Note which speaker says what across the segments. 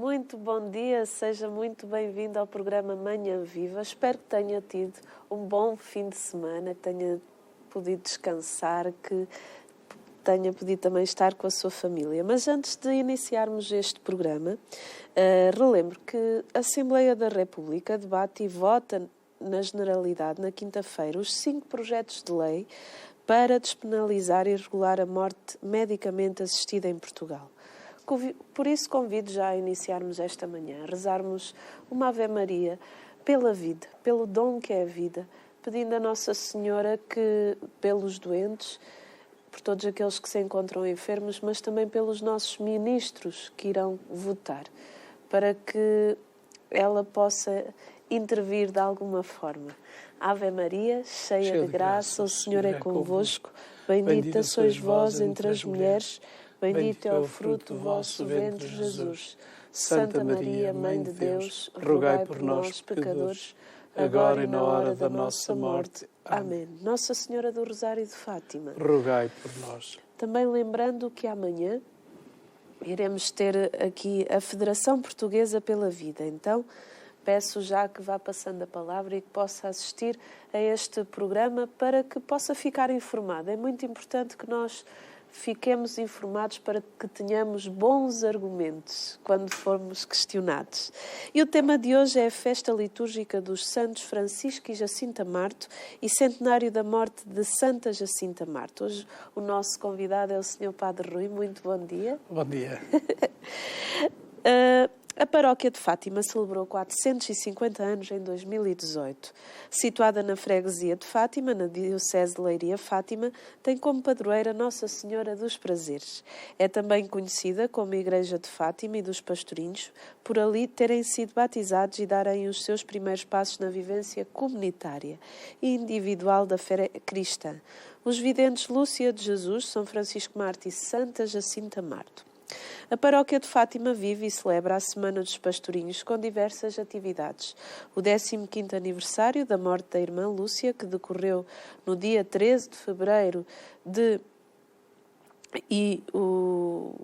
Speaker 1: Muito bom dia, seja muito bem-vindo ao programa Manhã Viva. Espero que tenha tido um bom fim de semana, que tenha podido descansar, que tenha podido também estar com a sua família. Mas antes de iniciarmos este programa, relembro que a Assembleia da República debate e vota na Generalidade, na quinta-feira, os 5 projetos de lei para despenalizar e regular a morte medicamente assistida em Portugal. Por isso convido já a iniciarmos esta manhã, a rezarmos uma Ave Maria pela vida, pelo dom que é a vida, pedindo a Nossa Senhora que, pelos doentes, por todos aqueles que se encontram enfermos, mas também pelos nossos ministros que irão votar, para que ela possa intervir de alguma forma. Ave Maria, cheia de graça, o Senhor é convosco, bendita sois vós entre as mulheres, bendito é o fruto do vosso ventre, Jesus. Santa Maria, Mãe de Deus, rogai por nós, pecadores, agora e na hora da nossa morte. Amém. Nossa Senhora do Rosário de Fátima,
Speaker 2: rogai por nós.
Speaker 1: Também lembrando que amanhã iremos ter aqui a Federação Portuguesa pela Vida. Então, peço já que vá passando a palavra e que possa assistir a este programa para que possa ficar informado. É muito importante que nós fiquemos informados para que tenhamos bons argumentos quando formos questionados. E o tema de hoje é a festa litúrgica dos Santos Francisco e Jacinta Marto e centenário da morte de Santa Jacinta Marto. Hoje o nosso convidado é o Sr. Padre Rui. Muito bom dia.
Speaker 2: Bom dia.
Speaker 1: A Paróquia de Fátima celebrou 450 anos em 2018. Situada na freguesia de Fátima, na Diocese de Leiria-Fátima, tem como padroeira Nossa Senhora dos Prazeres. É também conhecida como Igreja de Fátima e dos Pastorinhos, por ali terem sido batizados e darem os seus primeiros passos na vivência comunitária e individual da fé cristã. Os videntes Lúcia de Jesus, São Francisco Marto e Santa Jacinta Marto. A Paróquia de Fátima vive e celebra a Semana dos Pastorinhos com diversas atividades. O 15º aniversário da morte da irmã Lúcia, que decorreu no dia 13 de fevereiro e o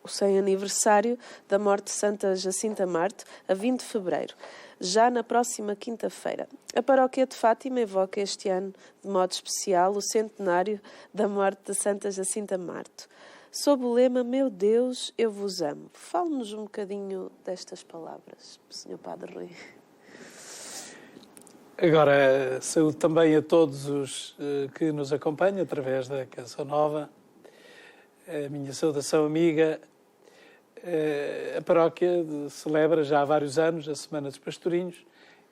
Speaker 1: 100º aniversário da morte de Santa Jacinta Marto, a 20 de fevereiro. Já na próxima quinta-feira. A Paróquia de Fátima evoca este ano, de modo especial, o centenário da morte de Santa Jacinta Marto. Sob o lema Meu Deus, eu vos amo. Fale-nos um bocadinho destas palavras, Sr. Padre Rui.
Speaker 2: Agora, saúde também a todos os que nos acompanham através da Canção Nova. A minha saudação amiga. A paróquia celebra já há vários anos a Semana dos Pastorinhos.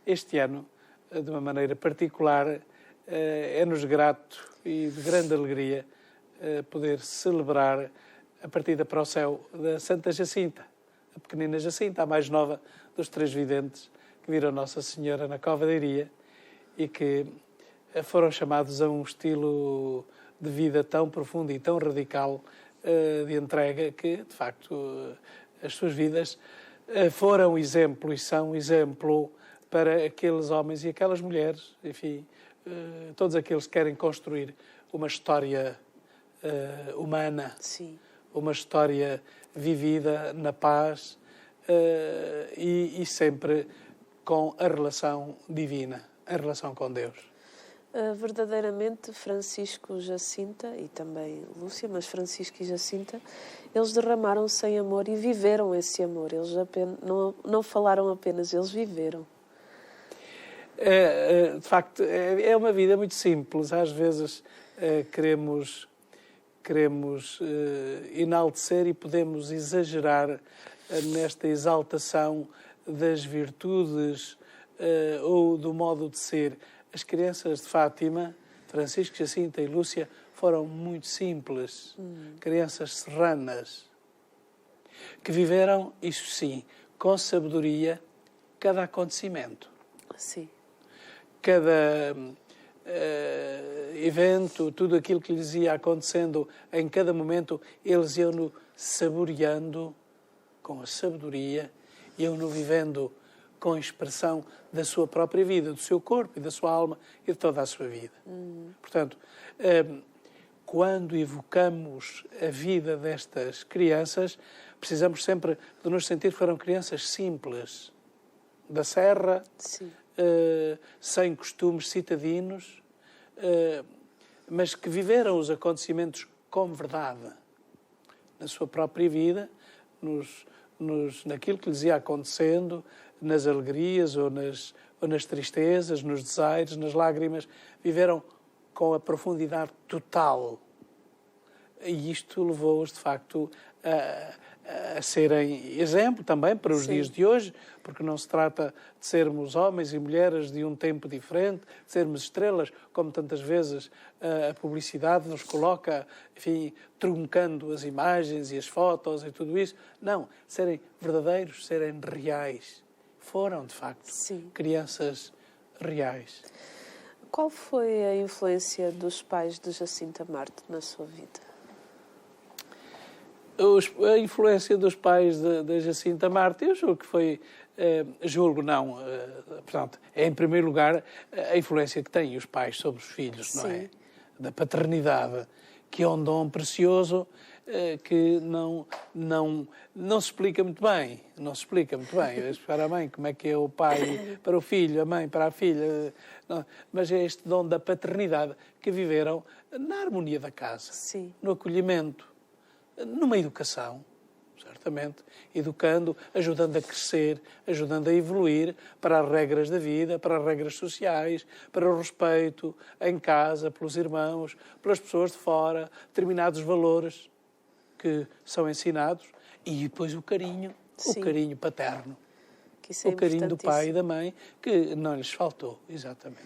Speaker 2: Este ano, de uma maneira particular, é-nos grato e de grande alegria poder celebrar a partida para o céu da Santa Jacinta, a pequenina Jacinta, a mais nova dos 3 videntes que viram Nossa Senhora na Cova da Iria e que foram chamados a um estilo de vida tão profundo e tão radical de entrega que, de facto, as suas vidas foram exemplo e são exemplo para aqueles homens e aquelas mulheres, enfim, todos aqueles que querem construir uma história humana,
Speaker 1: Sim.
Speaker 2: Uma história vivida na paz e sempre com a relação divina, a relação com Deus.
Speaker 1: Verdadeiramente, Francisco, Jacinta e também Lúcia, mas Francisco e Jacinta, eles derramaram-se em amor e viveram esse amor. Eles não falaram apenas, eles viveram.
Speaker 2: De facto, é uma vida muito simples. Às vezes queremos enaltecer e podemos exagerar nesta exaltação das virtudes ou do modo de ser. As crianças de Fátima, Francisco, Jacinta e Lúcia, foram muito simples. Crianças serranas, que viveram, isso sim, com sabedoria, cada acontecimento.
Speaker 1: Sim.
Speaker 2: Cada evento, tudo aquilo que lhes ia acontecendo em cada momento, eles iam-no saboreando com a sabedoria, iam-no vivendo com a expressão da sua própria vida, do seu corpo e da sua alma e de toda a sua vida. Portanto, quando evocamos a vida destas crianças, precisamos sempre de nos sentir que foram crianças simples, da serra, sem costumes citadinos, mas que viveram os acontecimentos com verdade, na sua própria vida, naquilo que lhes ia acontecendo, nas alegrias ou nas tristezas, nos desaires, nas lágrimas, viveram com a profundidade total. E isto levou-os, de facto, a serem exemplo também para os dias de hoje, porque não se trata de sermos homens e mulheres de um tempo diferente, de sermos estrelas, como tantas vezes a publicidade nos coloca, enfim, truncando as imagens e as fotos e tudo isso. Não, serem verdadeiros, serem reais. Foram, de facto, crianças reais.
Speaker 1: Qual foi a influência dos pais de Jacinta Marte na sua vida?
Speaker 2: A influência dos pais da Jacinta Marte, eu julgo que foi, portanto, é em primeiro lugar a influência que têm os pais sobre os filhos, não é? Da paternidade, que é um dom precioso que não se explica muito bem. Não se explica muito bem. Para a mãe, como é que é o pai para o filho, a mãe para a filha. Não, mas é este dom da paternidade que viveram na harmonia da casa, no acolhimento, numa educação, certamente, educando, ajudando a crescer, ajudando a evoluir para as regras da vida, para as regras sociais, para o respeito em casa, pelos irmãos, pelas pessoas de fora, determinados valores que são ensinados e depois o carinho paterno, o carinho do pai e da mãe, que não lhes faltou, exatamente.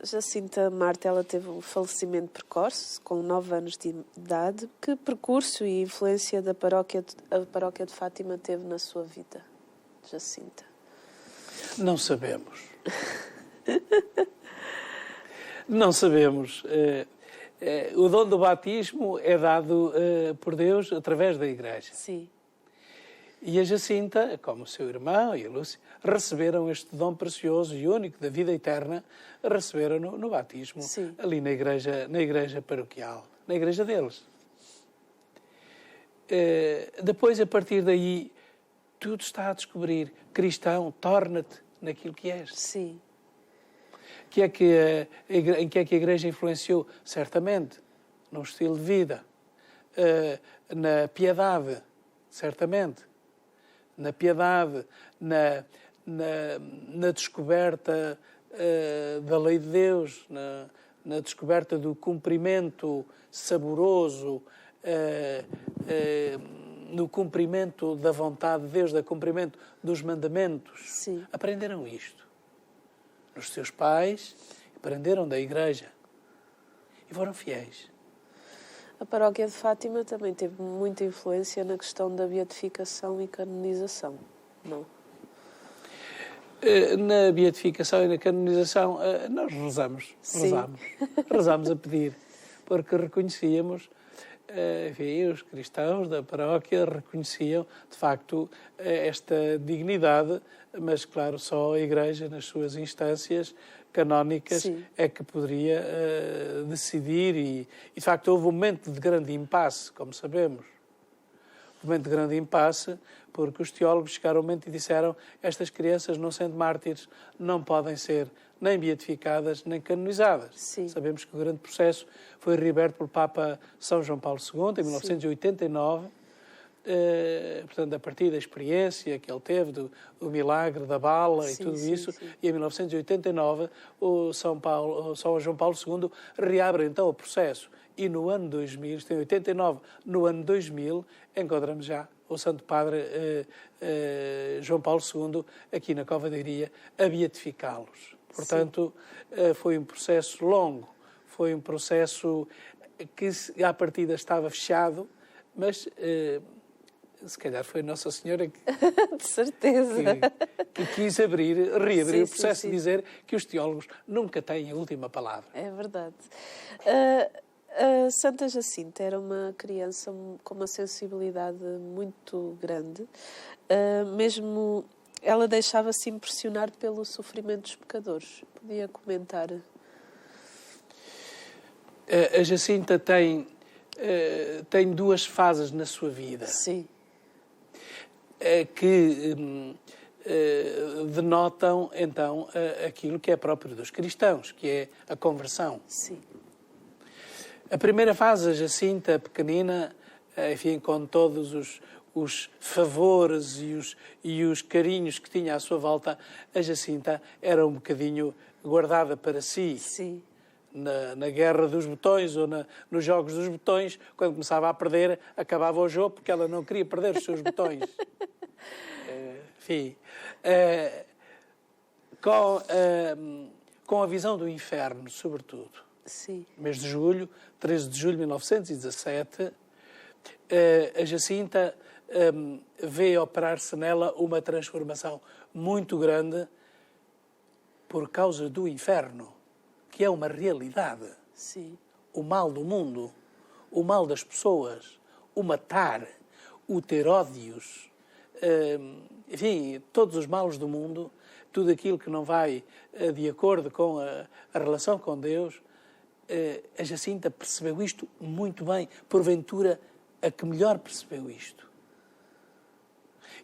Speaker 1: Jacinta Marte, ela teve um falecimento precoce, com 9 anos de idade. Que percurso e influência a paróquia de Fátima teve na sua vida, Jacinta?
Speaker 2: Não sabemos. Não sabemos. O dom do batismo é dado por Deus através da Igreja.
Speaker 1: Sim.
Speaker 2: E a Jacinta, como o seu irmão e a Lúcia, receberam este dom precioso e único da vida eterna, receberam no batismo, ali na igreja paroquial, na igreja deles. Depois, a partir daí, tudo está a descobrir. Cristão, torna-te naquilo que és.
Speaker 1: Sim.
Speaker 2: Em que é que a Igreja influenciou? Certamente, no estilo de vida, na piedade, certamente, na piedade, na descoberta da lei de Deus, na descoberta do cumprimento saboroso, no cumprimento da vontade de Deus, no cumprimento dos mandamentos.
Speaker 1: Sim.
Speaker 2: Aprenderam isto nos seus pais, aprenderam da Igreja e foram fiéis.
Speaker 1: A paróquia de Fátima também teve muita influência na questão da beatificação e canonização, não?
Speaker 2: Na beatificação e na canonização, nós rezamos a pedir, porque reconhecíamos, enfim, os cristãos da paróquia reconheciam, de facto, esta dignidade, mas, claro, só a Igreja, nas suas instâncias canónicas, é que poderia decidir e, de facto, houve um momento de grande impasse, como sabemos. Um momento de grande impasse, porque os teólogos chegaram ao momento e disseram: estas crianças, não sendo mártires, não podem ser nem beatificadas, nem canonizadas.
Speaker 1: Sim.
Speaker 2: Sabemos que o grande processo foi reaberto pelo Papa São João Paulo II, em 1989, portanto, a partir da experiência que ele teve do milagre da bala e tudo isso, e em 1989 o São João Paulo II reabre então o processo. E no ano 2000, isto em 89, no ano 2000, encontramos já o Santo Padre João Paulo II aqui na Cova da Iria a beatificá-los. Portanto, foi um processo longo, foi um processo que à partida estava fechado, mas se calhar foi Nossa Senhora que,
Speaker 1: de certeza,
Speaker 2: que quis reabrir o processo e dizer que os teólogos nunca têm a última palavra.
Speaker 1: É verdade. A Santa Jacinta era uma criança com uma sensibilidade muito grande, mesmo ela deixava-se impressionar pelo sofrimento dos pecadores. Podia comentar?
Speaker 2: A Jacinta tem duas fases na sua vida.
Speaker 1: Sim.
Speaker 2: que denotam, então, aquilo que é próprio dos cristãos, que é a conversão.
Speaker 1: Sim.
Speaker 2: A primeira fase, a Jacinta pequenina, enfim, com todos os favores e os carinhos que tinha à sua volta, a Jacinta era um bocadinho guardada para si.
Speaker 1: Sim.
Speaker 2: Na guerra dos botões ou nos jogos dos botões, quando começava a perder, acabava o jogo porque ela não queria perder os seus botões. Enfim, com a visão do inferno, sobretudo.
Speaker 1: Sim.
Speaker 2: Mês de julho, 13 de julho de 1917, a Jacinta vê operar-se nela uma transformação muito grande por causa do inferno, que é uma realidade.
Speaker 1: Sim.
Speaker 2: O mal do mundo, o mal das pessoas, o matar, o ter ódios, enfim, todos os males do mundo, tudo aquilo que não vai de acordo com a relação com Deus. A Jacinta percebeu isto muito bem, porventura a que melhor percebeu isto.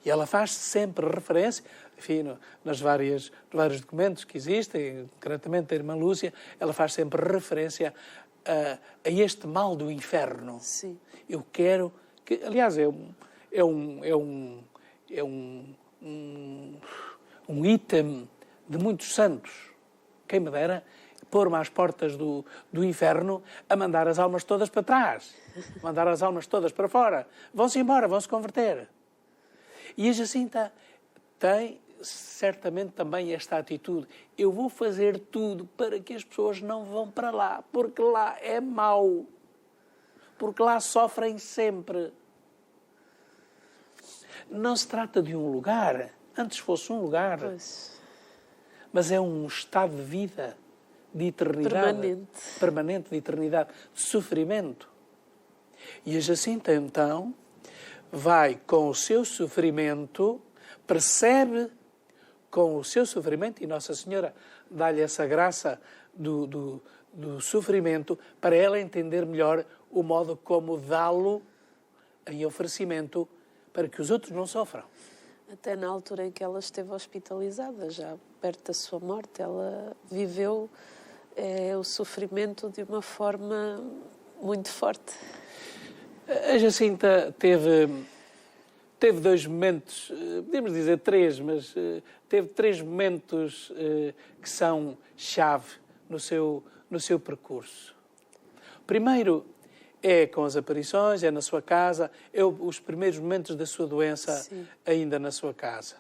Speaker 2: E ela faz sempre referência, enfim, nos vários documentos que existem, concretamente da irmã Lúcia, ela faz sempre referência a este mal do inferno.
Speaker 1: Sim.
Speaker 2: Eu quero que, aliás, é um item de muitos santos. Quem me dera pôr-me às portas do inferno a mandar as almas todas para trás, mandar as almas todas para fora. Vão-se embora, vão-se converter. E a Jacinta tem certamente também esta atitude. Eu vou fazer tudo para que as pessoas não vão para lá, porque lá é mau, porque lá sofrem sempre. Não se trata de um lugar, antes fosse um lugar,
Speaker 1: Pois.
Speaker 2: mas é um estado de vida, de eternidade. Permanente de eternidade, de sofrimento. E a Jacinta, então, vai com o seu sofrimento, percebe com o seu sofrimento, e Nossa Senhora dá-lhe essa graça do sofrimento, para ela entender melhor o modo como dá-lo em oferecimento para que os outros não sofram.
Speaker 1: Até na altura em que ela esteve hospitalizada, já perto da sua morte, ela viveu o sofrimento de uma forma muito forte.
Speaker 2: A Jacinta teve dois momentos, podemos dizer três, mas teve três momentos que são chave no seu percurso. Primeiro é com as aparições, é na sua casa, é os primeiros momentos da sua doença. Sim. Ainda na sua casa.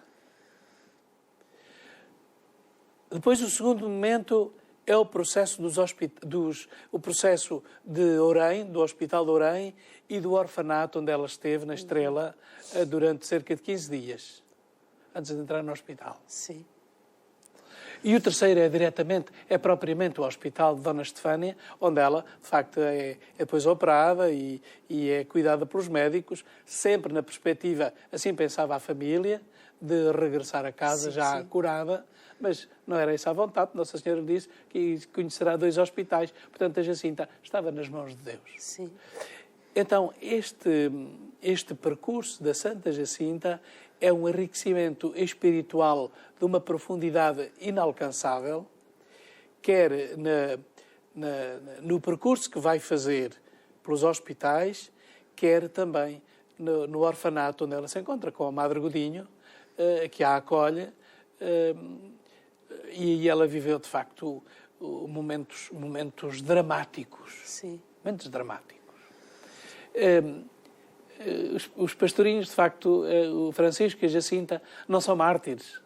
Speaker 2: Depois, o segundo momento é o processo o processo de Orém, do Hospital de Orém e do orfanato onde ela esteve, na Estrela, durante cerca de 15 dias, antes de entrar no hospital.
Speaker 1: Sim.
Speaker 2: E o terceiro é propriamente o Hospital de Dona Estefânia, onde ela, de facto, é depois operada e é cuidada pelos médicos, sempre na perspectiva, assim pensava a família, de regressar a casa já curada, mas não era essa a vontade. Nossa Senhora disse que conhecerá 2 hospitais, portanto a Jacinta estava nas mãos de Deus.
Speaker 1: Sim.
Speaker 2: Então, este percurso da Santa Jacinta é um enriquecimento espiritual de uma profundidade inalcançável, quer no percurso que vai fazer pelos hospitais, quer também no orfanato onde ela se encontra com a Madre Godinho, que a acolhe, e ela viveu, de facto, momentos dramáticos.
Speaker 1: Sim.
Speaker 2: Momentos dramáticos. Os pastorinhos, de facto, o Francisco e a Jacinta, não são mártires,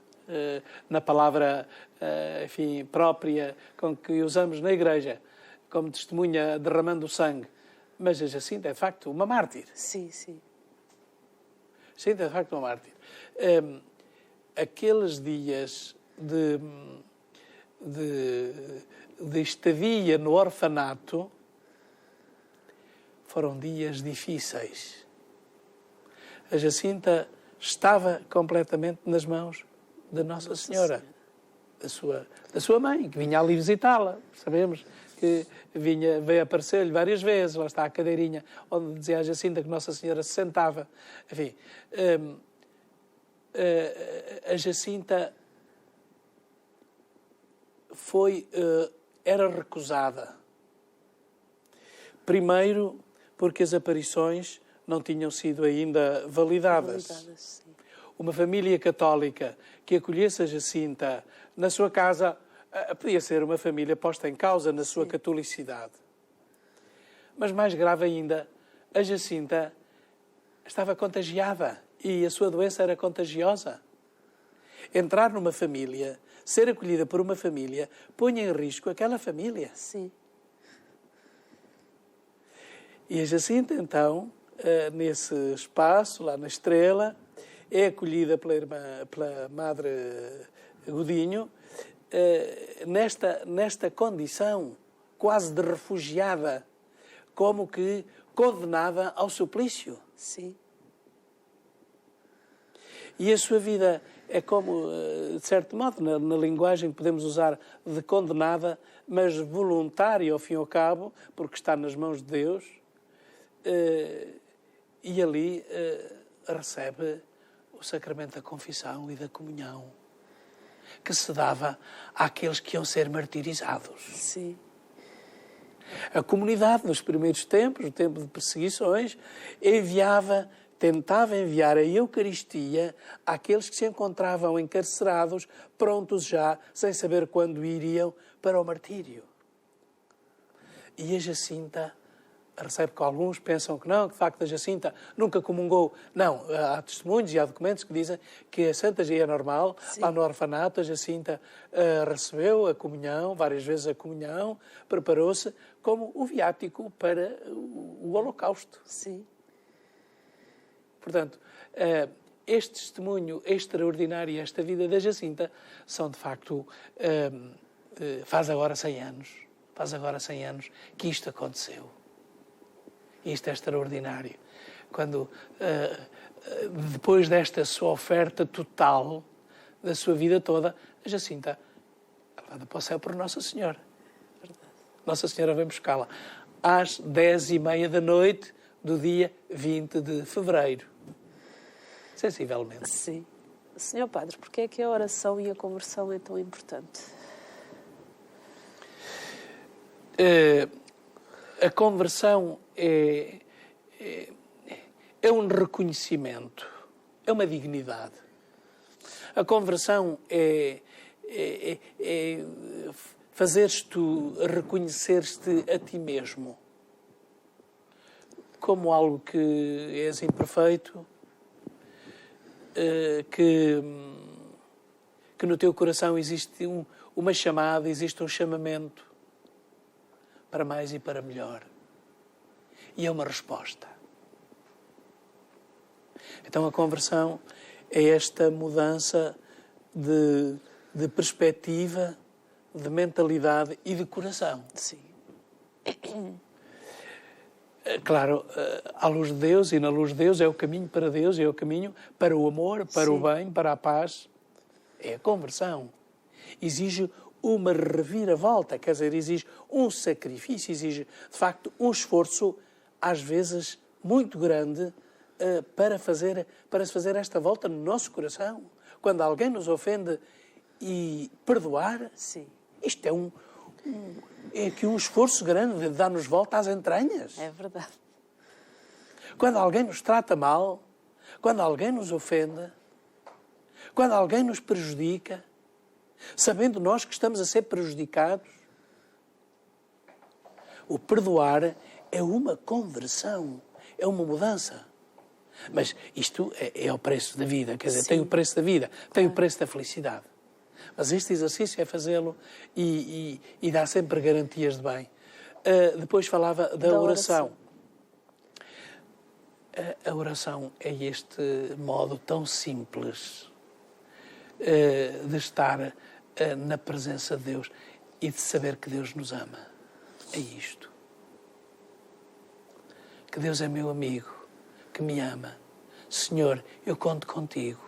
Speaker 2: na palavra, enfim, própria com que usamos na Igreja, como testemunha derramando o sangue. Mas a Jacinta é, de facto, uma mártir.
Speaker 1: Sim, sim.
Speaker 2: Jacinta é, de facto, uma mártir. Aqueles dias de estadia no orfanato foram dias difíceis. A Jacinta estava completamente nas mãos de Nossa Senhora, da sua mãe, que vinha ali visitá-la. Sabemos que veio aparecer-lhe várias vezes. Lá está a cadeirinha onde dizia a Jacinta que Nossa Senhora se sentava. Enfim, a Jacinta era recusada. Primeiro, porque as aparições não tinham sido ainda validadas.
Speaker 1: Sim.
Speaker 2: Uma família católica que acolhesse a Jacinta na sua casa podia ser uma família posta em causa na sua catolicidade. Mas mais grave ainda, a Jacinta estava contagiada e a sua doença era contagiosa. Entrar numa família, ser acolhida por uma família, punha em risco aquela família.
Speaker 1: Sim.
Speaker 2: E a Jacinta, então, nesse espaço, lá na Estrela, é acolhida pela Madre Godinho, nesta condição quase de refugiada, como que condenada ao suplício.
Speaker 1: Sim.
Speaker 2: E a sua vida é como, de certo modo, na linguagem que podemos usar de condenada, mas voluntária ao fim e ao cabo, porque está nas mãos de Deus, e ali recebe o sacramento da confissão e da comunhão, que se dava àqueles que iam ser martirizados.
Speaker 1: Sim.
Speaker 2: A comunidade, nos primeiros tempos, no tempo de perseguições, tentava enviar a Eucaristia àqueles que se encontravam encarcerados, prontos já, sem saber quando iriam para o martírio. E a Jacinta recebe que alguns pensam que não, que de facto a Jacinta nunca comungou. Não, há testemunhos e há documentos que dizem que a Santa já é normal. Sim. Lá no orfanato a Jacinta recebeu a comunhão, várias vezes a comunhão, preparou-se como o viático para o Holocausto.
Speaker 1: Sim.
Speaker 2: Portanto, este testemunho extraordinário, esta vida da Jacinta, são de facto, faz agora 100 anos que isto aconteceu. Isto é extraordinário. Quando, depois desta sua oferta total, da sua vida toda, a Jacinta é levada para o céu por Nossa Senhora.
Speaker 1: Verdade.
Speaker 2: Nossa Senhora vem buscá-la às 10h30 da noite do dia 20 de fevereiro. Sensivelmente.
Speaker 1: Sim. Senhor Padre, porquê é que a oração e a conversão é tão importante?
Speaker 2: A conversão é um reconhecimento, é uma dignidade. A conversão é fazeres-te reconhecer-te a ti mesmo como algo que és imperfeito, que no teu coração existe uma chamada, existe um chamamento para mais e para melhor. E é uma resposta. Então a conversão é esta mudança de perspectiva, de mentalidade e de coração.
Speaker 1: Sim.
Speaker 2: Claro, à luz de Deus e na luz de Deus é o caminho para Deus, é o caminho para o amor, para Sim. o bem, para a paz. É a conversão. Exige uma reviravolta, quer dizer, exige um sacrifício, exige, de facto, um esforço, às vezes, muito grande, para se fazer esta volta no nosso coração. Quando alguém nos ofende e perdoar,
Speaker 1: Sim.
Speaker 2: Isto é aqui um esforço grande de dar-nos volta às entranhas.
Speaker 1: É verdade.
Speaker 2: Quando alguém nos trata mal, quando alguém nos ofende, quando alguém nos prejudica, sabendo nós que estamos a ser prejudicados, o perdoar é uma conversão, é uma mudança. Mas isto é o preço da vida, quer dizer, Sim. tem o preço da vida, tem o preço da felicidade. Mas este exercício é fazê-lo e dá sempre garantias de bem. Depois falava da oração. A oração é este modo tão simples de estar na presença de Deus e de saber que Deus nos ama. É isto. Que Deus é meu amigo, que me ama. Senhor, eu conto contigo.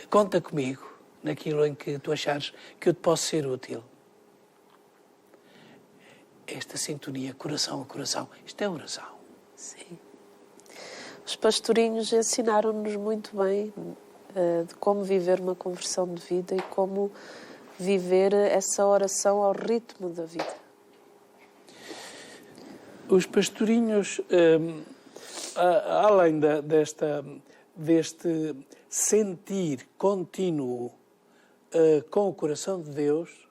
Speaker 2: Conta comigo naquilo em que tu achares que eu te posso ser útil. Esta sintonia, coração a coração, isto é oração.
Speaker 1: Sim. Os pastorinhos ensinaram-nos muito bem de como viver uma conversão de vida e como viver essa oração ao ritmo da vida.
Speaker 2: Os pastorinhos, além deste sentir contínuo com o coração de Deus,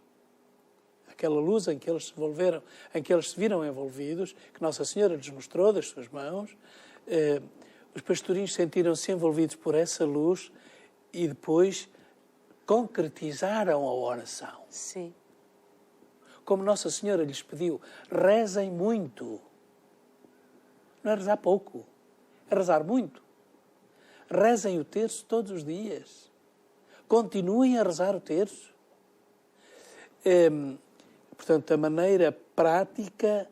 Speaker 2: aquela luz em que eles se envolveram, em que eles se viram envolvidos, que Nossa Senhora lhes mostrou das suas mãos, os pastorinhos sentiram-se envolvidos por essa luz e depois concretizaram a oração.
Speaker 1: Sim.
Speaker 2: Como Nossa Senhora lhes pediu, rezem muito. Não é rezar pouco, é rezar muito. Rezem o terço todos os dias. Continuem a rezar o terço. Portanto, a maneira prática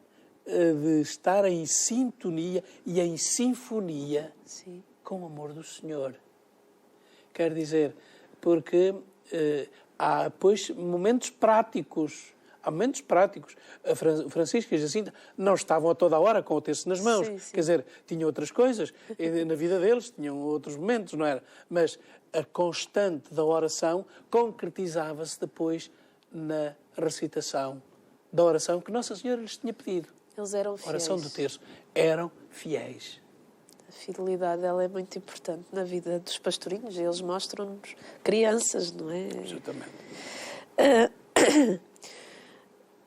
Speaker 2: de estar em sintonia e em sinfonia
Speaker 1: Sim.
Speaker 2: com o amor do Senhor. Quer dizer, porque há, pois, momentos práticos. Há momentos práticos. Francisco e a Jacinta não estavam a toda a hora com o terço nas mãos.
Speaker 1: Sim, sim.
Speaker 2: Quer dizer, tinham outras coisas. Na vida deles tinham outros momentos, não era? Mas a constante da oração concretizava-se depois na recitação da oração que Nossa Senhora lhes tinha pedido.
Speaker 1: Eles eram
Speaker 2: A oração do
Speaker 1: fiéis.
Speaker 2: terço. Eram fiéis.
Speaker 1: A fidelidade, ela é muito importante na vida dos pastorinhos. Eles mostram-nos crianças, não é?
Speaker 2: Exatamente.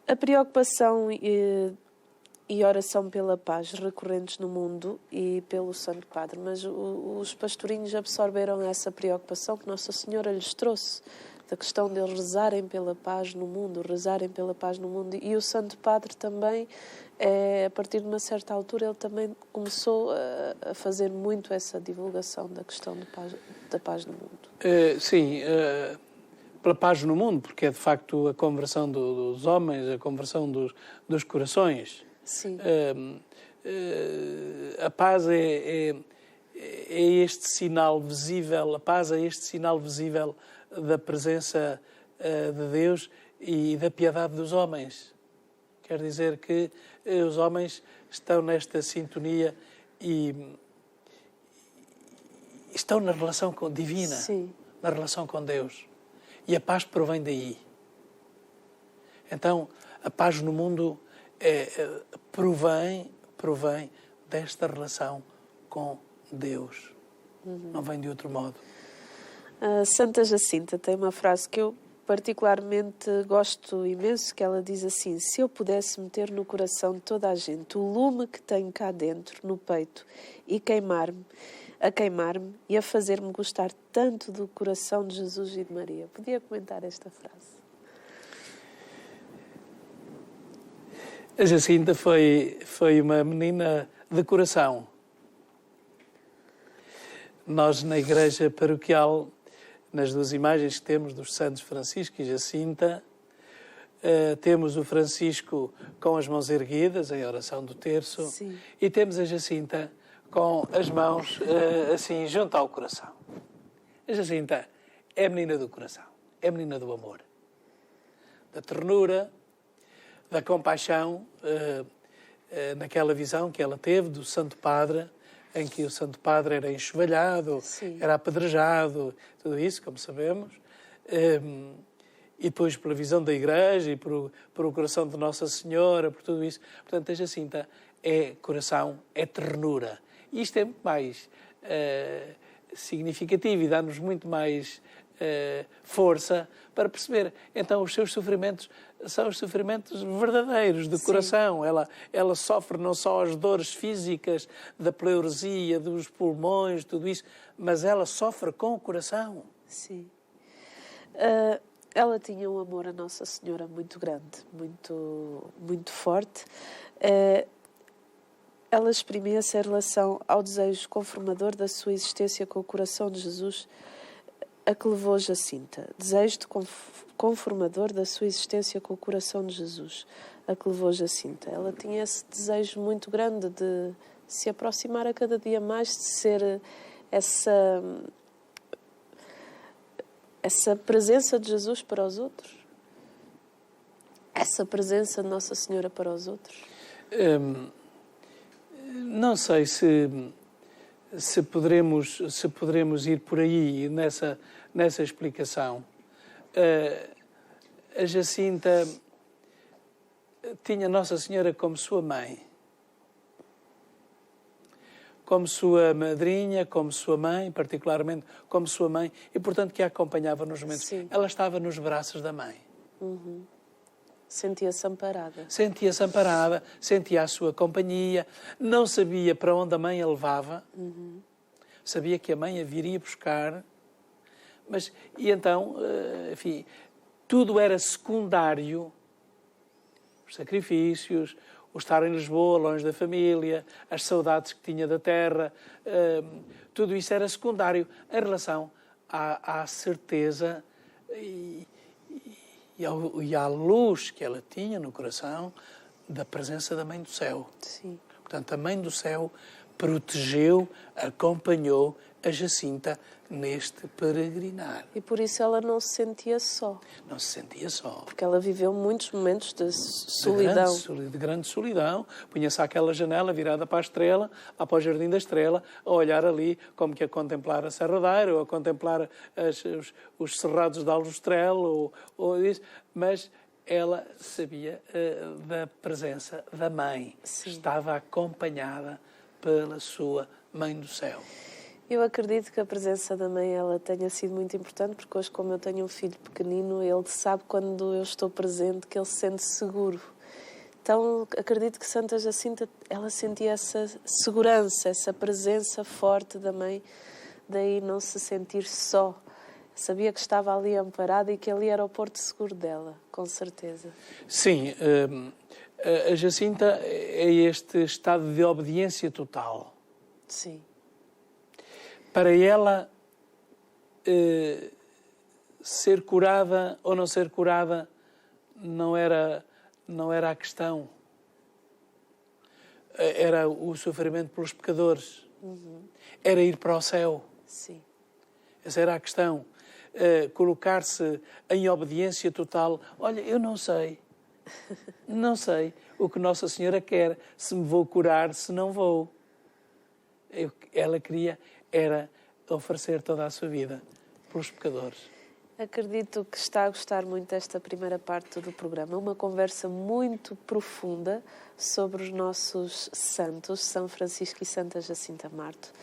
Speaker 1: A preocupação e oração pela paz recorrentes no mundo e pelo Santo Padre, mas os pastorinhos absorveram essa preocupação que Nossa Senhora lhes trouxe, da questão de eles rezarem pela paz no mundo, e o Santo Padre também, a partir de uma certa altura, ele também começou a fazer muito essa divulgação da questão da paz no mundo.
Speaker 2: Sim, pela paz no mundo, porque é de facto a conversão dos homens, a conversão dos corações.
Speaker 1: Sim.
Speaker 2: A paz é este sinal visível, a paz é este sinal visível da presença de Deus e da piedade dos homens. Quer dizer que os homens estão nesta sintonia e estão na relação divina,
Speaker 1: Sim.
Speaker 2: na relação com Deus. E a paz provém daí. Então, a paz no mundo provém desta relação com Deus. Não vem de outro modo.
Speaker 1: A Santa Jacinta tem uma frase que eu particularmente gosto imenso, que ela diz assim: se eu pudesse meter no coração de toda a gente o lume que tenho cá dentro, no peito, e queimar-me e a fazer-me gostar tanto do coração de Jesus e de Maria. Podia comentar esta frase?
Speaker 2: A Jacinta foi uma menina de coração. Nós, na igreja paroquial, nas duas imagens que temos dos santos Francisco e Jacinta, temos o Francisco com as mãos erguidas, em oração do terço.
Speaker 1: Sim.
Speaker 2: E temos a Jacinta com as mãos assim, junto ao coração. A Jacinta é a menina do coração, é a menina do amor, da ternura, da compaixão, naquela visão que ela teve do Santo Padre, em que o Santo Padre era enxovalhado,
Speaker 1: Sim.
Speaker 2: era apedrejado, tudo isso, como sabemos. E depois pela visão da Igreja e por o coração de Nossa Senhora, por tudo isso. Portanto, a Jacinta é coração, é ternura. E isto é muito mais significativo e dá-nos muito mais força para perceber. Então, os seus sofrimentos são os sofrimentos verdadeiros, de coração. Ela sofre não só as dores físicas da pleuresia, dos pulmões, tudo isso, mas ela sofre com o coração.
Speaker 1: Sim. Ela tinha um amor a Nossa Senhora muito grande, muito, muito forte. Ela exprimia-se em relação ao desejo conformador da sua existência com o coração de Jesus, a que levou Jacinta. Desejo conformador da sua existência com o coração de Jesus, a que levou Jacinta. Ela tinha esse desejo muito grande de se aproximar a cada dia mais, de ser essa presença de Jesus para os outros, essa presença de Nossa Senhora para os outros.
Speaker 2: Não sei se se poderemos ir por aí nessa explicação. A Jacinta tinha Nossa Senhora como sua mãe, como sua madrinha, como sua mãe, particularmente como sua mãe, e portanto que a acompanhava nos momentos.
Speaker 1: Sim.
Speaker 2: Ela estava nos braços da mãe.
Speaker 1: Sentia-se amparada.
Speaker 2: Sentia-se amparada, sentia a sua companhia, não sabia para onde a mãe a levava, sabia que a mãe a viria buscar, e então, enfim, tudo era secundário, os sacrifícios, o estar em Lisboa, longe da família, as saudades que tinha da terra, tudo isso era secundário em relação à certeza e à luz que ela tinha no coração da presença da Mãe do Céu.
Speaker 1: Sim.
Speaker 2: Portanto, a Mãe do Céu protegeu, acompanhou a Jacinta neste peregrinar.
Speaker 1: E por isso ela não se sentia só.
Speaker 2: Não se sentia só.
Speaker 1: Porque ela viveu muitos momentos de solidão.
Speaker 2: De grande solidão. Punha-se àquela janela virada para a estrela, lá para o Jardim da Estrela, a olhar ali como que a contemplar a Serradeira, ou a contemplar os cerrados de Aljustrel, ou isso. Mas ela sabia da presença da Mãe.
Speaker 1: Sim.
Speaker 2: Estava acompanhada pela sua Mãe do Céu.
Speaker 1: Eu acredito que a presença da mãe ela tenha sido muito importante, porque hoje, como eu tenho um filho pequenino, ele sabe quando eu estou presente que ele se sente seguro. Então, acredito que Santa Jacinta, ela sentia essa segurança, essa presença forte da mãe, daí não se sentir só. Sabia que estava ali amparada e que ali era o porto seguro dela, com certeza.
Speaker 2: Sim, a Jacinta é este estado de obediência total.
Speaker 1: Sim.
Speaker 2: Para ela, ser curada ou não ser curada não era a questão. Era o sofrimento pelos pecadores. Era ir para o céu.
Speaker 1: Sim.
Speaker 2: Essa era a questão. Colocar-se em obediência total. Olha, eu não sei. Não sei o que Nossa Senhora quer. Se me vou curar, se não vou. Ela queria era oferecer toda a sua vida pelos pecadores.
Speaker 1: Acredito que está a gostar muito desta primeira parte do programa. Uma conversa muito profunda sobre os nossos santos, São Francisco e Santa Jacinta Marto.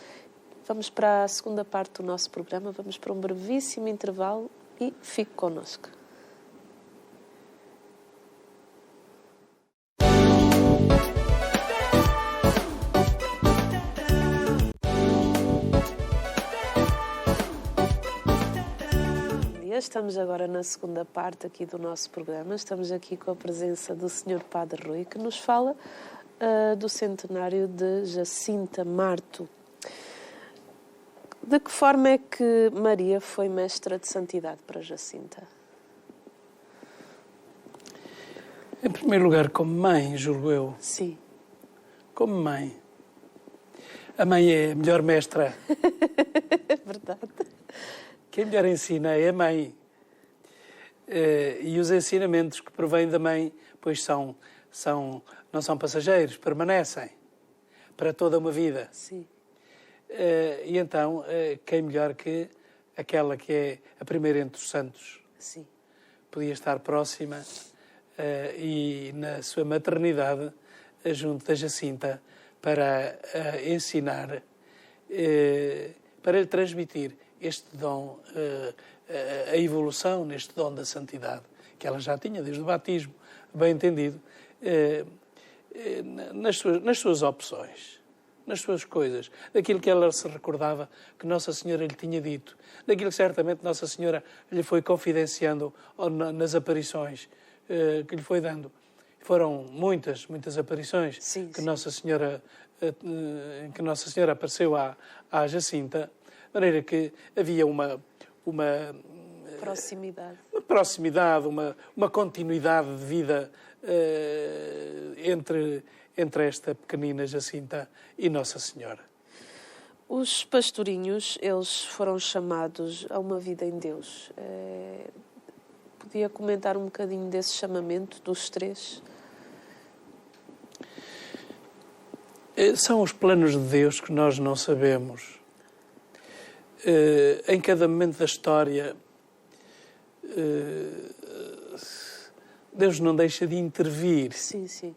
Speaker 1: Vamos para a segunda parte do nosso programa. Vamos para um brevíssimo intervalo e fique connosco. Estamos agora na segunda parte aqui do nosso programa. Estamos aqui com a presença do Sr. Padre Rui, que nos fala do centenário de Jacinta Marto. De que forma é que Maria foi mestra de santidade para Jacinta?
Speaker 2: Em primeiro lugar, como mãe, julgo eu.
Speaker 1: Sim.
Speaker 2: Como mãe. A mãe é a melhor mestra.
Speaker 1: É verdade.
Speaker 2: Quem melhor ensina é a mãe. E os ensinamentos que provêm da mãe, pois não são passageiros, permanecem para toda uma vida.
Speaker 1: Sim.
Speaker 2: E então, quem melhor que aquela que é a primeira entre os santos?
Speaker 1: Sim.
Speaker 2: Podia estar próxima e na sua maternidade, junto da Jacinta, para ensinar, para lhe transmitir este dom, a evolução neste dom da santidade, que ela já tinha desde o batismo, bem entendido, nas suas opções, nas suas coisas, daquilo que ela se recordava que Nossa Senhora lhe tinha dito, daquilo que certamente Nossa Senhora lhe foi confidenciando nas aparições que lhe foi dando. Foram muitas aparições.
Speaker 1: Sim,
Speaker 2: que
Speaker 1: sim.
Speaker 2: Nossa Senhora apareceu à Jacinta, de maneira que havia uma
Speaker 1: proximidade,
Speaker 2: uma continuidade de vida entre esta pequenina Jacinta e Nossa Senhora.
Speaker 1: Os pastorinhos, eles foram chamados a uma vida em Deus. Podia comentar um bocadinho desse chamamento dos três?
Speaker 2: São os planos de Deus que nós não sabemos. Em cada momento da história, Deus não deixa de intervir.
Speaker 1: Sim, sim.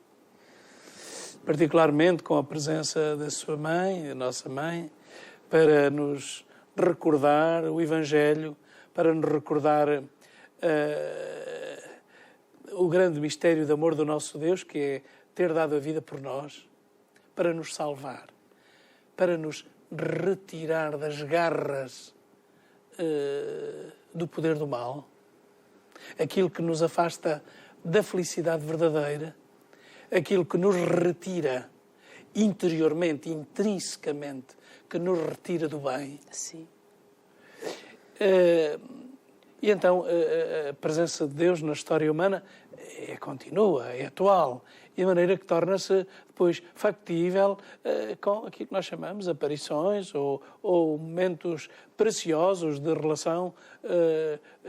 Speaker 2: Particularmente com a presença da sua mãe, a nossa mãe, para nos recordar o Evangelho, para nos recordar o grande mistério de amor do nosso Deus, que é ter dado a vida por nós, para nos salvar, para nos retirar das garras do poder do mal, aquilo que nos afasta da felicidade verdadeira, aquilo que nos retira interiormente, intrinsecamente, que nos retira do bem.
Speaker 1: Sim.
Speaker 2: E então a presença de Deus na história humana continua, é atual, e de maneira que torna-se depois factível com aquilo que nós chamamos aparições ou momentos preciosos de relação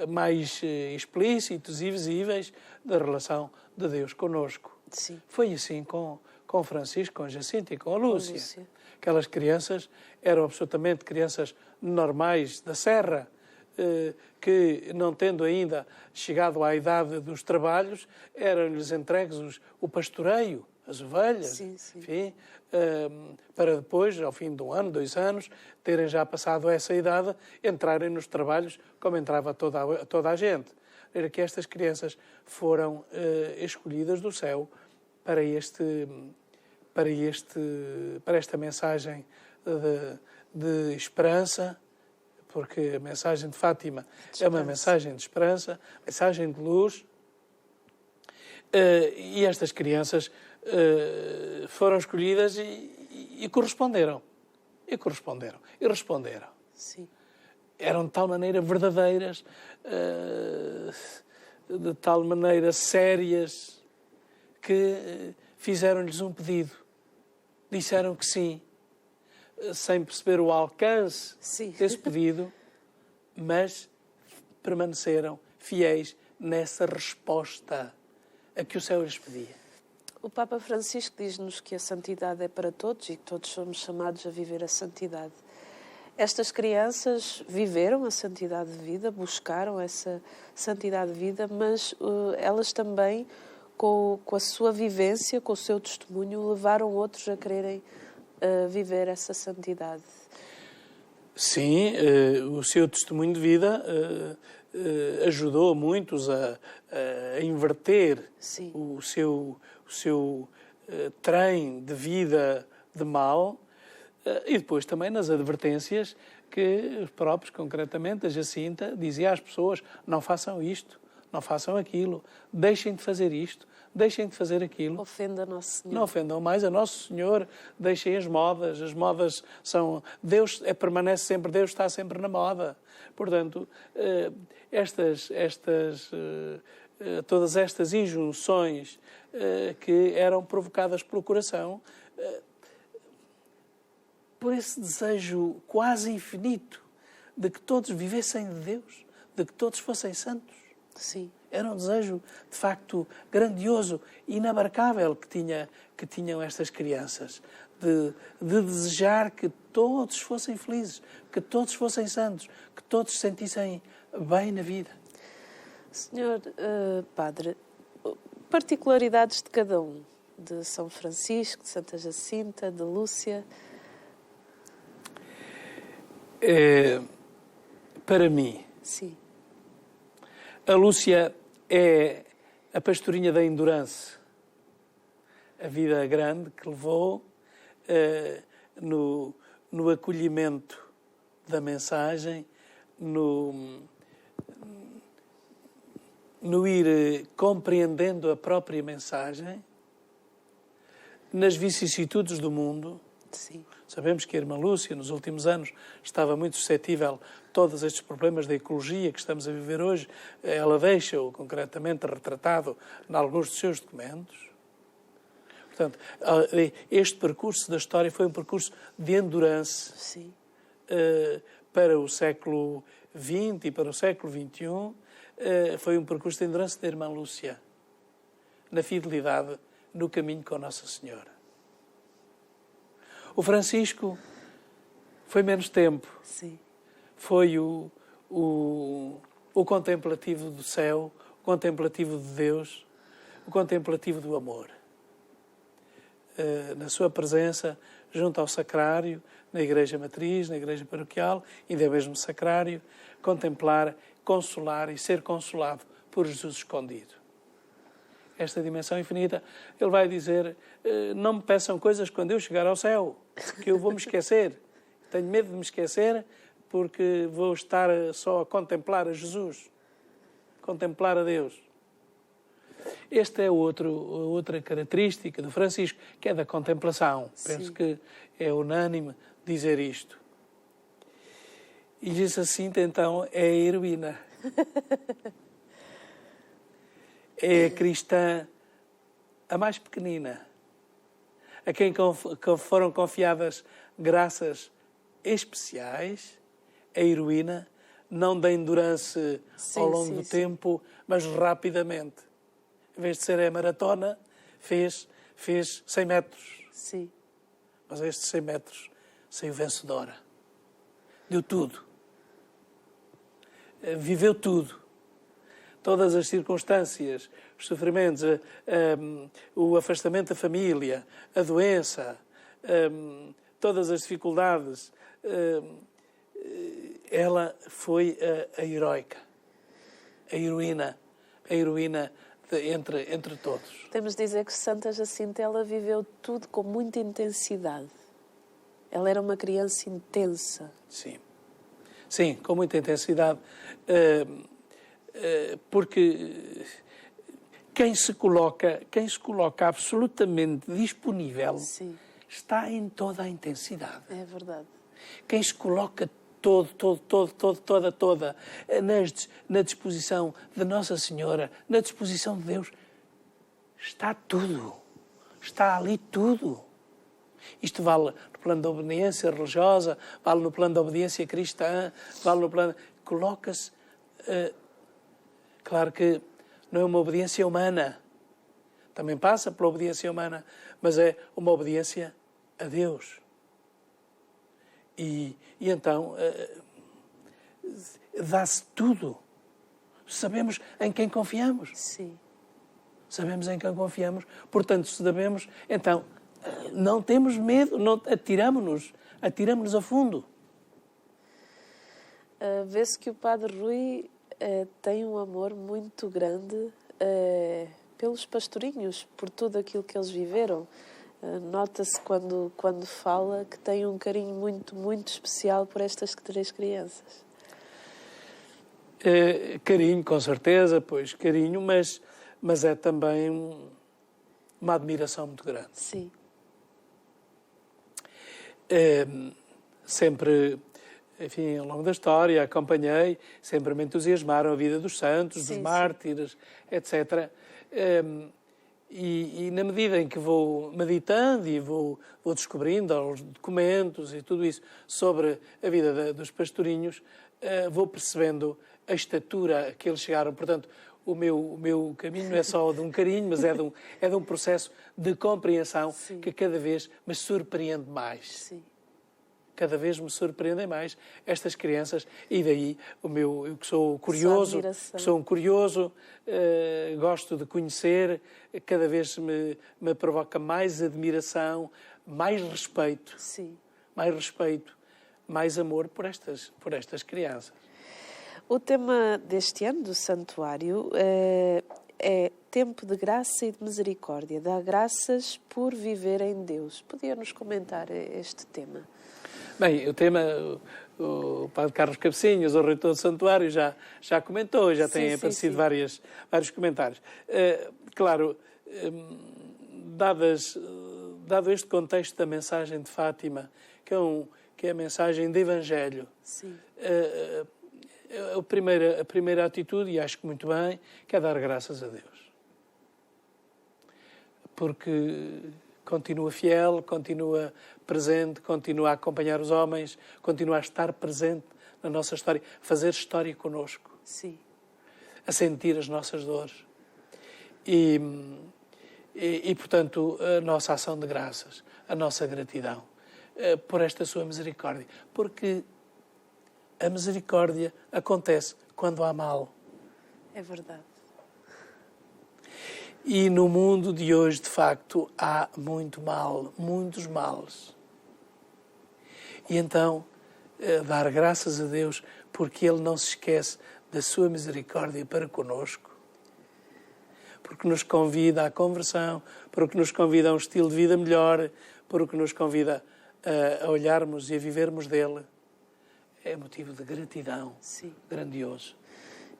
Speaker 2: mais explícitos e visíveis da relação de Deus connosco.
Speaker 1: Sim.
Speaker 2: Foi assim com Francisco, com a Jacinta e com a Lúcia. Aquelas crianças eram absolutamente crianças normais da Serra, que, não tendo ainda chegado à idade dos trabalhos, eram-lhes entregues o pastoreio, as ovelhas,
Speaker 1: sim, sim.
Speaker 2: Enfim, para depois, ao fim de 1 ano, 2 anos, terem já passado essa idade, entrarem nos trabalhos como entrava toda a gente. Era que estas crianças foram escolhidas do céu para esta mensagem de esperança, porque a mensagem de Fátima é uma mensagem de esperança, mensagem de luz, e estas crianças foram escolhidas e corresponderam. E responderam.
Speaker 1: Sim.
Speaker 2: Eram de tal maneira verdadeiras, de tal maneira sérias, que fizeram-lhes um pedido. Disseram que sim, sem perceber o alcance desse pedido, mas permaneceram fiéis nessa resposta a que o céu lhes pedia.
Speaker 1: O Papa Francisco diz-nos que a santidade é para todos e que todos somos chamados a viver a santidade. Estas crianças viveram a santidade de vida, buscaram essa santidade de vida, mas elas também, com a sua vivência, com o seu testemunho, levaram outros a quererem viver essa santidade.
Speaker 2: Sim, o seu testemunho de vida ajudou muitos a inverter o seu trem de vida de mal, e depois também nas advertências que os próprios, concretamente a Jacinta, dizia às pessoas: não façam isto, não façam aquilo, deixem de fazer isto, deixem de fazer aquilo.
Speaker 1: Ofenda Nosso Senhor.
Speaker 2: Não ofendam mais a Nosso Senhor, deixem as modas são... Deus permanece sempre, Deus está sempre na moda. Portanto, todas estas injunções que eram provocadas pelo coração, por esse desejo quase infinito de que todos vivessem de Deus, de que todos fossem santos.
Speaker 1: Sim.
Speaker 2: Era um desejo, de facto, grandioso, inabarcável que tinham estas crianças, de desejar que todos fossem felizes, que todos fossem santos, que todos se sentissem bem na vida.
Speaker 1: Senhor Padre, particularidades de cada um, de São Francisco, de Santa Jacinta, de Lúcia?
Speaker 2: Para mim,
Speaker 1: sim,
Speaker 2: a Lúcia é a pastorinha da endurance, a vida grande que levou no acolhimento da mensagem, no ir compreendendo a própria mensagem, nas vicissitudes do mundo.
Speaker 1: sim.
Speaker 2: Sabemos que a irmã Lúcia, nos últimos anos, estava muito suscetível a todos estes problemas da ecologia que estamos a viver hoje. Ela deixa-o concretamente retratado em alguns dos seus documentos. Portanto, este percurso da história foi um percurso de endurance.
Speaker 1: Sim.
Speaker 2: Para o século XX e para o século XXI, foi um percurso de endurance da irmã Lúcia, na fidelidade, no caminho com Nossa Senhora. O Francisco foi menos tempo.
Speaker 1: Sim.
Speaker 2: Foi o contemplativo do céu, o contemplativo de Deus, o contemplativo do amor. Na sua presença, junto ao sacrário, na igreja matriz, na igreja paroquial, ainda mesmo sacrário, contemplar, consolar e ser consolado por Jesus escondido. Esta dimensão infinita, ele vai dizer, não me peçam coisas quando eu chegar ao céu, que eu vou me esquecer. Tenho medo de me esquecer porque vou estar só a contemplar a Jesus, contemplar a Deus. Esta é outra característica do Francisco, que é da contemplação. Sim. Penso que é unânime dizer isto. E Jacinta, então, é a heroína. É a cristã, a mais pequenina, a quem foram confiadas graças especiais, a heroína, não da endurance ao longo do tempo, mas rapidamente. Em vez de ser a maratona, fez 100 metros.
Speaker 1: Sim.
Speaker 2: Mas estes 100 metros saiu vencedora. Deu tudo. Viveu tudo. Todas as circunstâncias, os sofrimentos, o afastamento da família, a doença, todas as dificuldades. Ela foi a heroica, a heroína entre todos.
Speaker 1: Podemos dizer que Santa Jacinta, ela viveu tudo com muita intensidade. Ela era uma criança intensa.
Speaker 2: Sim, com muita intensidade. Porque quem se coloca absolutamente disponível,
Speaker 1: sim,
Speaker 2: está em toda a intensidade.
Speaker 1: É verdade.
Speaker 2: Quem se coloca toda na disposição de Nossa Senhora, na disposição de Deus, está tudo. Está ali tudo. Isto vale no plano da obediência religiosa, vale no plano da obediência cristã, vale no plano... Coloca-se... Claro que não é uma obediência humana. Também passa pela obediência humana, mas é uma obediência a Deus. E então dá-se tudo. Sabemos em quem confiamos.
Speaker 1: Sim.
Speaker 2: Sabemos em quem confiamos. Portanto, se sabemos, então não temos medo, atiramo-nos a fundo.
Speaker 1: Vê-se que o Padre Rui tem um amor muito grande pelos pastorinhos, por tudo aquilo que eles viveram. Nota-se quando fala que tem um carinho muito, muito especial por estas 3 crianças.
Speaker 2: Carinho, com certeza, carinho, mas é também uma admiração muito grande.
Speaker 1: Sim.
Speaker 2: Sempre, enfim, ao longo da história, acompanhei, sempre me entusiasmaram a vida dos santos, dos mártires, etc. E na medida em que vou meditando e vou descobrindo os documentos e tudo isso sobre a vida dos pastorinhos, vou percebendo a estatura a que eles chegaram. Portanto, o meu caminho não é só de um carinho, mas é de um processo de compreensão que cada vez me surpreende mais.
Speaker 1: Sim.
Speaker 2: Cada vez me surpreendem mais estas crianças e daí eu que sou curioso, gosto de conhecer, cada vez me provoca mais admiração, mais respeito.
Speaker 1: Sim.
Speaker 2: Mais respeito, mais amor por estas crianças.
Speaker 1: O tema deste ano do Santuário é tempo de graça e de misericórdia. Dá graças por viver em Deus. Podia-nos comentar este tema?
Speaker 2: Bem, o tema, o Padre Carlos Cabecinhas, o reitor do Santuário, já comentou, já tem aparecido vários comentários. Claro, dado este contexto da mensagem de Fátima, que é a mensagem de Evangelho, a primeira atitude, e acho que muito bem, que é dar graças a Deus. Porque continua fiel, continua presente, continua a acompanhar os homens, continua a estar presente na nossa história, a fazer história connosco.
Speaker 1: Sim.
Speaker 2: A sentir as nossas dores. E, portanto, a nossa ação de graças, a nossa gratidão. por esta sua misericórdia. Porque a misericórdia acontece quando há mal.
Speaker 1: É verdade.
Speaker 2: E no mundo de hoje, de facto, há muito mal, muitos males. E então, dar graças a Deus, porque Ele não se esquece da sua misericórdia para conosco, porque nos convida à conversão, porque nos convida a um estilo de vida melhor, porque nos convida a olharmos e a vivermos dele. É motivo de gratidão.
Speaker 1: Sim.
Speaker 2: Grandioso.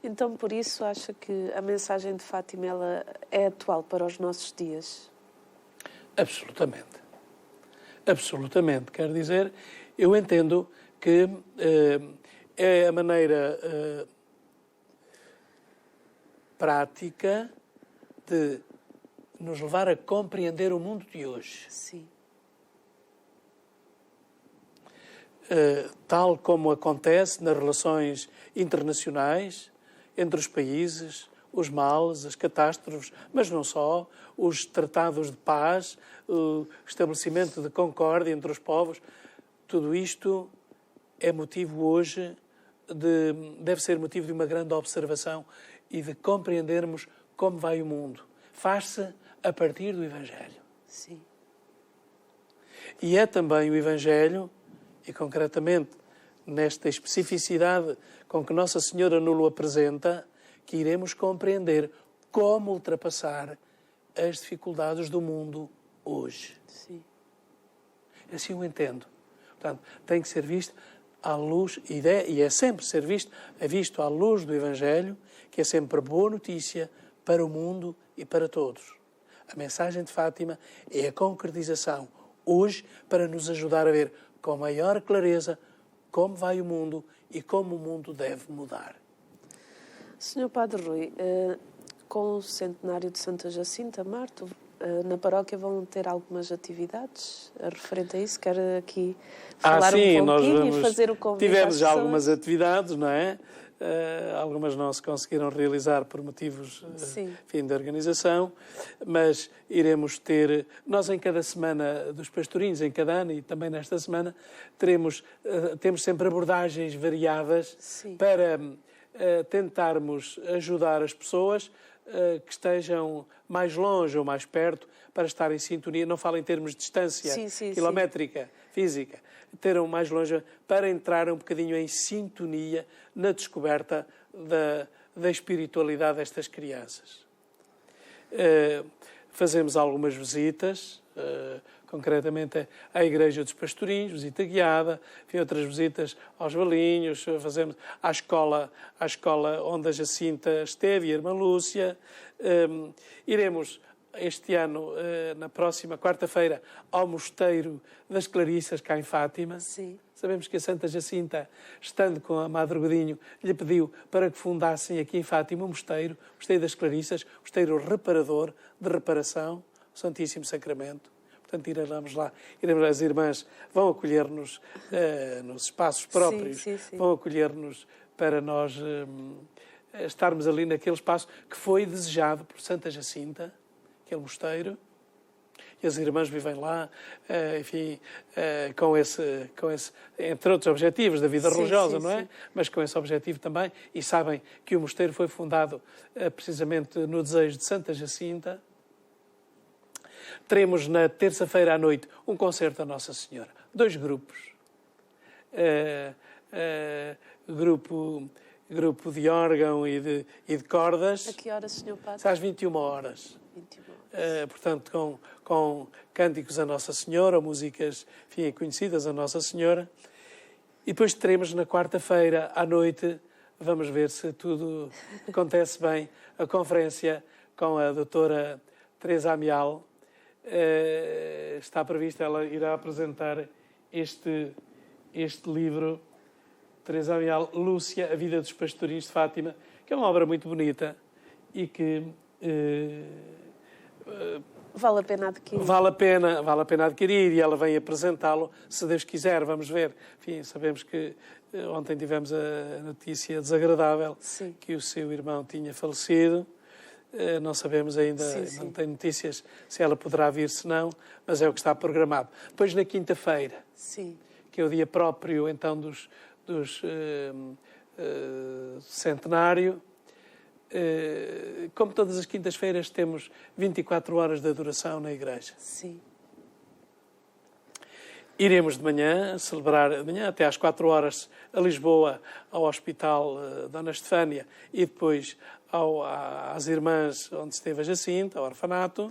Speaker 1: Então, por isso, acha que a mensagem de Fátima ela é atual para os nossos dias?
Speaker 2: Absolutamente. Absolutamente. Quer dizer, eu entendo que é a maneira prática de nos levar a compreender o mundo de hoje.
Speaker 1: Sim.
Speaker 2: Tal como acontece nas relações internacionais, entre os países, os males, as catástrofes, mas não só, os tratados de paz, o estabelecimento de concórdia entre os povos, tudo isto é motivo hoje deve ser motivo de uma grande observação e de compreendermos como vai o mundo. Faz-se a partir do Evangelho.
Speaker 1: Sim.
Speaker 2: E é também o Evangelho, e concretamente nesta especificidade com que Nossa Senhora nos o apresenta, que iremos compreender como ultrapassar as dificuldades do mundo hoje.
Speaker 1: Sim.
Speaker 2: Assim eu entendo. Portanto, tem que ser visto à luz, e é sempre ser visto à luz do Evangelho, que é sempre boa notícia para o mundo e para todos. A mensagem de Fátima é a concretização hoje para nos ajudar a ver com maior clareza como vai o mundo e como o mundo deve mudar.
Speaker 1: Sr. Padre Rui, com o centenário de Santa Jacinta, Marto, na paróquia vão ter algumas atividades referente a isso? Quer aqui falar um pouquinho e fazer o convite?
Speaker 2: Tivemos já algumas atividades, não é? Algumas não se conseguiram realizar por motivos de organização, mas iremos ter, nós em cada semana dos pastorinhos, em cada ano e também nesta semana, temos sempre abordagens variadas para tentarmos ajudar as pessoas que estejam mais longe ou mais perto para estar em sintonia, não falo em termos de distância quilométrica, física, ter mais longe para entrar um bocadinho em sintonia na descoberta da espiritualidade destas crianças. Fazemos algumas visitas, concretamente à Igreja dos Pastorinhos, visita guiada, outras visitas aos Valinhos, fazemos à escola onde a Jacinta esteve, e a Irmã Lúcia. Iremos este ano, na próxima quarta-feira, ao Mosteiro das Clarissas, cá em Fátima.
Speaker 1: Sim.
Speaker 2: Sabemos que a Santa Jacinta, estando com a Madre Godinho, lhe pediu para que fundassem aqui em Fátima o Mosteiro das Clarissas, mosteiro reparador, de reparação, o Santíssimo Sacramento. Portanto, iremos lá, as irmãs vão acolher-nos nos espaços próprios, vão acolher-nos para nós estarmos ali naquele espaço que foi desejado por Santa Jacinta, aquele mosteiro, e as irmãs vivem lá, enfim, com esse, entre outros objetivos da vida religiosa, não é? Mas com esse objetivo também, e sabem que o mosteiro foi fundado precisamente no desejo de Santa Jacinta. Teremos na terça-feira à noite um concerto a Nossa Senhora. 2 grupos. Grupo de órgão e de cordas.
Speaker 1: A que horas, Sr. Padre?
Speaker 2: Às 21 horas. 21 horas. Portanto, com cânticos a Nossa Senhora, músicas, enfim, conhecidas a Nossa Senhora. E depois teremos na quarta-feira à noite, vamos ver se tudo acontece bem, a conferência com a doutora Teresa Amial. Está prevista, ela irá apresentar este livro, Teresa Amial, Lúcia, a Vida dos Pastorinhos de Fátima, que é uma obra muito bonita e que
Speaker 1: vale a pena adquirir.
Speaker 2: Vale a pena adquirir, e ela vem apresentá-lo, se Deus quiser, vamos ver. Enfim, sabemos que ontem tivemos a notícia desagradável que o seu irmão tinha falecido, Não sabemos ainda,
Speaker 1: sim.
Speaker 2: não tenho notícias se ela poderá vir, se não, mas é o que está programado. Depois, na quinta-feira, que é o dia próprio, então, dos centenário, como todas as quintas-feiras, temos 24 horas de adoração na igreja.
Speaker 1: Sim.
Speaker 2: Iremos de manhã, celebrar de manhã até às 4 horas a Lisboa, ao Hospital Dona Estefânia e depois às Irmãs onde esteve a Jacinta, ao orfanato.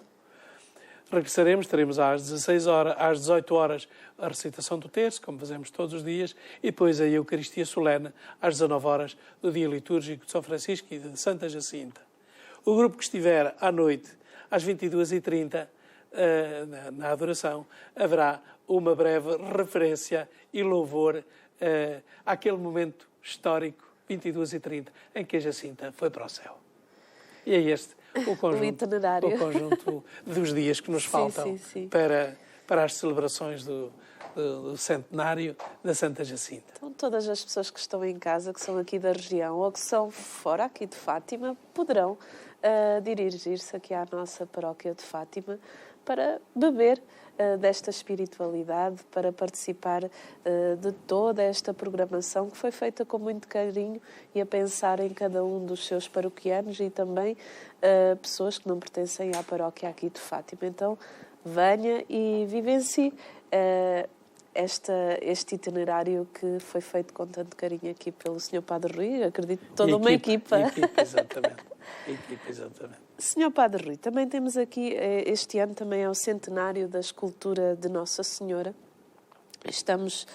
Speaker 2: Regressaremos, teremos às 16 horas, às 18 horas a recitação do terço, como fazemos todos os dias, e depois a Eucaristia Solene às 19 horas do dia litúrgico de São Francisco e de Santa Jacinta. O grupo que estiver à noite, às 22h30, na adoração, haverá uma breve referência e louvor àquele momento histórico, 22h30, em que a Jacinta foi para o céu. E é este o conjunto dos dias que nos faltam para as celebrações do centenário da Santa Jacinta.
Speaker 1: Então, todas as pessoas que estão em casa, que são aqui da região ou que são fora aqui de Fátima, poderão dirigir-se aqui à nossa paróquia de Fátima para beber desta espiritualidade, para participar de toda esta programação que foi feita com muito carinho e a pensar em cada um dos seus paroquianos e também pessoas que não pertencem à paróquia aqui de Fátima. Então, venha e vivencie este itinerário que foi feito com tanto carinho aqui pelo Sr. Padre Rui, acredito toda uma equipa.
Speaker 2: Exatamente.
Speaker 1: Sr. Padre Rui, também temos aqui, este ano também é o centenário da escultura de Nossa Senhora. Estamos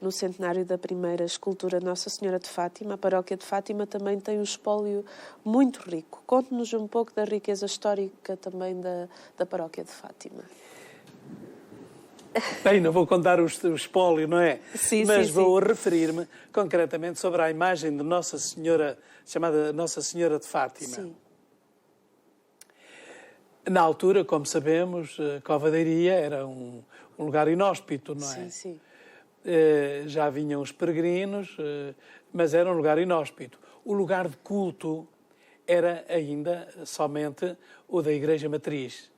Speaker 1: no centenário da primeira escultura Nossa Senhora de Fátima. A paróquia de Fátima também tem um espólio muito rico. Conte-nos um pouco da riqueza histórica também da paróquia de Fátima.
Speaker 2: Bem, não vou contar o espólio, não é?
Speaker 1: Sim,
Speaker 2: mas vou referir-me concretamente sobre a imagem de Nossa Senhora, chamada Nossa Senhora de Fátima.
Speaker 1: Sim.
Speaker 2: Na altura, como sabemos, Cova da Iria era um lugar inóspito, não é?
Speaker 1: Sim.
Speaker 2: Já vinham os peregrinos, mas era um lugar inóspito. O lugar de culto era ainda somente o da Igreja Matriz.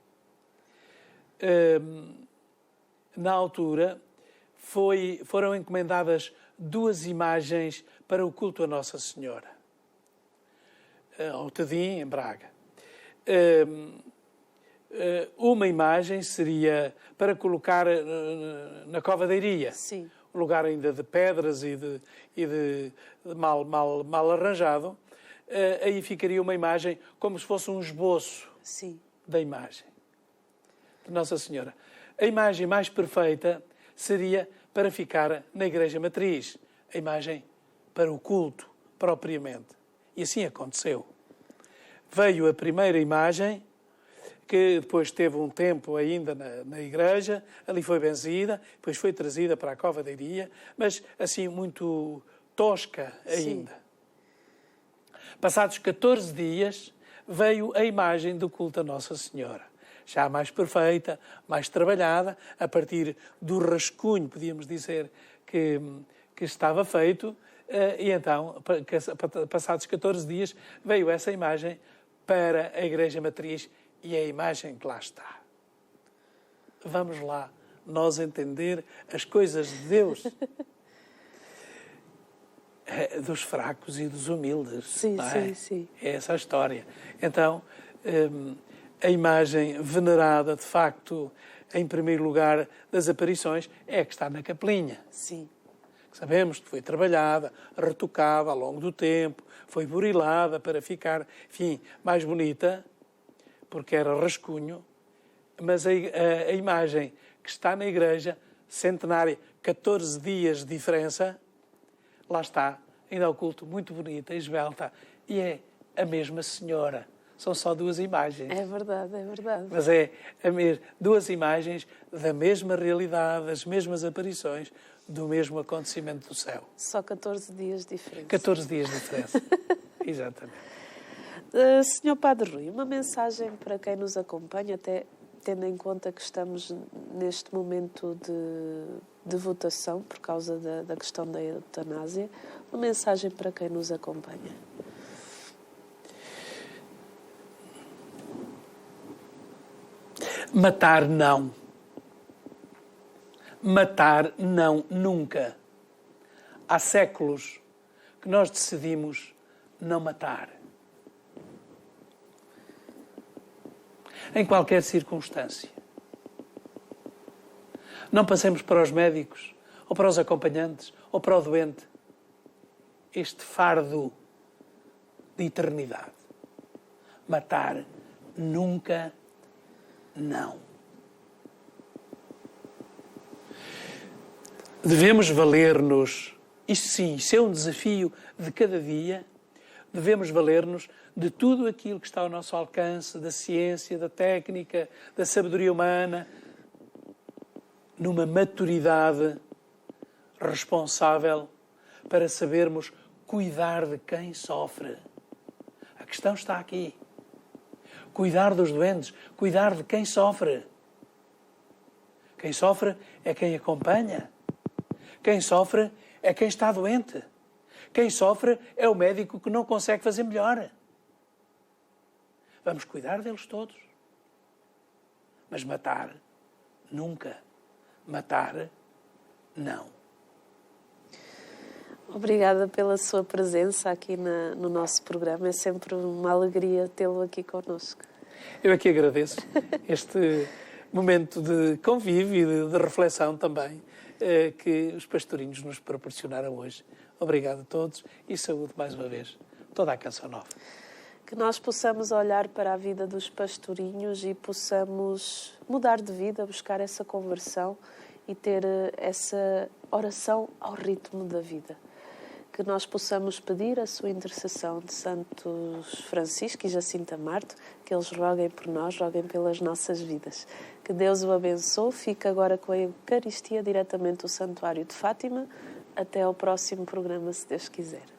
Speaker 2: Na altura, foram encomendadas 2 imagens para o culto a Nossa Senhora. Ao Tedim, em Braga. Uma imagem seria para colocar na Cova da Iria.
Speaker 1: Sim.
Speaker 2: Um lugar ainda de pedras e de mal arranjado. Aí ficaria uma imagem como se fosse um esboço da imagem de Nossa Senhora. A imagem mais perfeita seria para ficar na Igreja Matriz. A imagem para o culto, propriamente. E assim aconteceu. Veio a primeira imagem, que depois teve um tempo ainda na igreja, ali foi benzida, depois foi trazida para a Cova da Iria, mas assim muito tosca ainda. Passados 14 dias, veio a imagem do culto a Nossa Senhora. Já mais perfeita, mais trabalhada, a partir do rascunho, podíamos dizer, que estava feito, e então, passados 14 dias, veio essa imagem para a Igreja Matriz, e é a imagem que lá está. Vamos lá, nós entender as coisas de Deus, dos fracos e dos humildes.
Speaker 1: Sim.
Speaker 2: É essa a história. Então, a imagem venerada, de facto, em primeiro lugar, das aparições, é a que está na capelinha.
Speaker 1: Sim.
Speaker 2: Sabemos que foi trabalhada, retocada ao longo do tempo, foi burilada para ficar, enfim, mais bonita, porque era rascunho, mas a imagem que está na igreja, centenária, 14 dias de diferença, lá está, ainda ao culto, muito bonita, esbelta, e é a mesma senhora. São só 2 imagens.
Speaker 1: É verdade.
Speaker 2: Mas é 2 imagens da mesma realidade, das mesmas aparições, do mesmo acontecimento do céu.
Speaker 1: Só 14 dias de diferença.
Speaker 2: 14 dias de diferença, exatamente.
Speaker 1: Senhor Padre Rui, uma mensagem para quem nos acompanha, até tendo em conta que estamos neste momento de votação por causa da questão da eutanásia, uma mensagem para quem nos acompanha.
Speaker 2: Matar não. Matar não, nunca. Há séculos que nós decidimos não matar. Em qualquer circunstância. Não passemos para os médicos, ou para os acompanhantes, ou para o doente, este fardo de eternidade. Matar nunca, não. Devemos valer-nos, isto sim, isso é um desafio de cada dia, devemos valer-nos de tudo aquilo que está ao nosso alcance, da ciência, da técnica, da sabedoria humana, numa maturidade responsável para sabermos cuidar de quem sofre. A questão está aqui. Cuidar dos doentes, cuidar de quem sofre. Quem sofre é quem acompanha. Quem sofre é quem está doente. Quem sofre é o médico que não consegue fazer melhor. Vamos cuidar deles todos. Mas matar, nunca. Matar, não.
Speaker 1: Obrigada pela sua presença aqui no nosso programa. É sempre uma alegria tê-lo aqui connosco.
Speaker 2: Eu aqui agradeço este momento de convívio e de reflexão também que os pastorinhos nos proporcionaram hoje. Obrigado a todos e saúde mais uma vez. Toda a Canção Nova.
Speaker 1: Que nós possamos olhar para a vida dos pastorinhos e possamos mudar de vida, buscar essa conversão e ter essa oração ao ritmo da vida. Que nós possamos pedir a sua intercessão de Santos Francisco e Jacinta Marto, que eles roguem por nós, roguem pelas nossas vidas. Que Deus o abençoe. Fica agora com a Eucaristia diretamente do Santuário de Fátima. Até ao próximo programa, se Deus quiser.